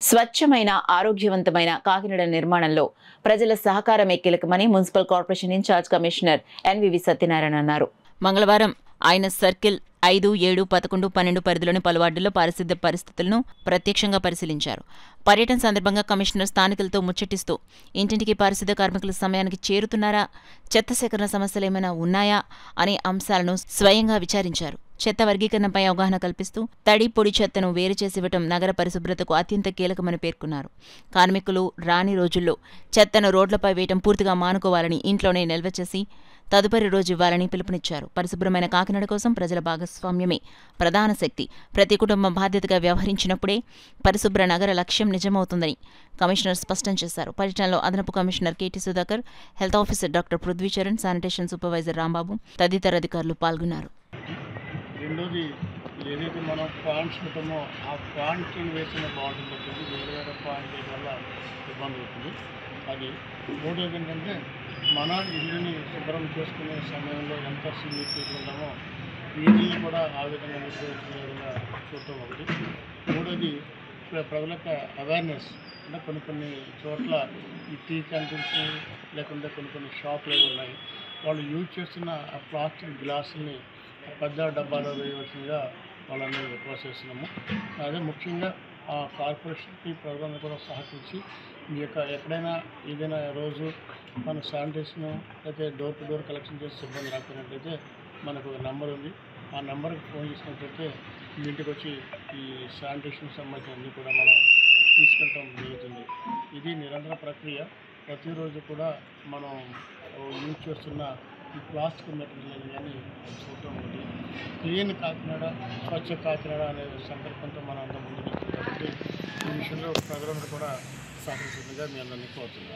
స్వచ్ఛమైన ఆరోగ్యవంతమైన కాకినాడ నిర్మాణంలో ప్రజల సహకారమే కీలకమని municipal corporation incharge commissioner N V V Satyanarayana అన్నారు. మంగళవారం ఆయన సర్కిల్ 5, 7, 11, 12 పరిధిలోని పలు వార్డుల్లో పారిశుద్ధ్య పరిస్థితులను ప్రత్యక్షంగా పరిశీలించారు. పర్యటన సందర్భంగా కమిషనర్ స్థానికులతో ముచ్చటిస్తూ ఇంటింటికి పారిశుద్ధ్య కార్మికులు సమయానికి చేరుతున్నారా, చెత్త సేకరణ సమస్యలు ఏమైనా ఉన్నాయా అనే అంశాలను స్వయంగా విచారించారు. చెత్త వర్గీకరణపై అవగాహన కల్పిస్తూ తడి పొడి చెత్తను వేరు చేసివ్వటం నగర పరిశుభ్రతకు అత్యంత కీలకమని పేర్కొన్నారు. కార్మికులు రాని రోజుల్లో చెత్తను రోడ్లపై వేయటం పూర్తిగా మానుకోవాలని, ఇంట్లోనే నిల్వ చేసి తదుపరి రోజు ఇవ్వాలని పిలుపునిచ్చారు. పరిశుభ్రమైన కాకినాడ కోసం ప్రజల భాగస్వామ్యమే ప్రధాన శక్తి. ప్రతి కుటుంబం బాధ్యతగా వ్యవహరించినప్పుడే పరిశుభ్ర నగర లక్ష్యం నిజమవుతుందని కమిషనర్ స్పష్టం చేశారు. పర్యటనలో అదనపు commissioner KT Sudhakar, health officer doctor Prithvi Charan, sanitation supervisor Rambabu తదితర అధికారులు పాల్గొన్నారు. రెండోది, ఏదైతే మనం పాయింట్స్ ఉంటామో ఆ పాయింట్ని వేసిన బాగుంటుంది తప్పించి వేరే వేరే పాయింట్ వల్ల ఇబ్బంది అవుతుంది. అది మూడోది ఏంటంటే మన ఇల్లుని శుభ్రం చేసుకునే సమయంలో ఎంత నీట్గా ఉంటామో వీధుల్ని కూడా ఆ విధంగా నిర్వహించే విధంగా చూడటం ఒకటి. మూడోది, ప్రజలకు అవేర్నెస్ అంటే కొన్ని చోట్ల ఈ టీ క్యాంటీన్స్ లేకుంటే కొన్ని షాపులు ఉన్నాయి, వాళ్ళు యూజ్ చేస్తున్న ఆ ప్లాస్టిక్ గ్లాసుల్ని పెద్ద డబ్బాలో వేయవలసిందిగా వాళ్ళని రిక్వెస్ట్ చేస్తున్నాము. అదే ముఖ్యంగా ఆ కార్పొరేషన్కి ప్రజలను కూడా సహకరించి ఈ యొక్క ఎక్కడైనా ఏదైనా రోజు మన శానిటేషన్ అయితే డోర్ టు డోర్ కలెక్షన్ చేసి సిబ్బంది రాకపోయినట్లయితే మనకు ఒక నెంబర్ ఉంది. ఆ నెంబర్కి ఫోన్ చేసినట్లయితే మీ ఇంటికి వచ్చి ఈ శానిటేషన్ సంబంధించిన అన్నీ కూడా మనం తీసుకెళ్ళటం జరుగుతుంది. ఇది నిరంతర ప్రక్రియ. ప్రతిరోజు కూడా మనం యూజ్ చేస్తున్న ఈ ప్లాస్టిక్ మెటీరియల్ కానీ చూడటం ఒకటి. క్లీన్ కాకినాడ, స్వచ్ఛ కాకినాడ అనే సంకల్పంతో మనం అంత ముందుకు వెళ్తుంది కాబట్టి ఈ విషయంలో ప్రజలందరూ కూడా సహకరించిందిగా మీ అందరినీ కోరుతున్నాను.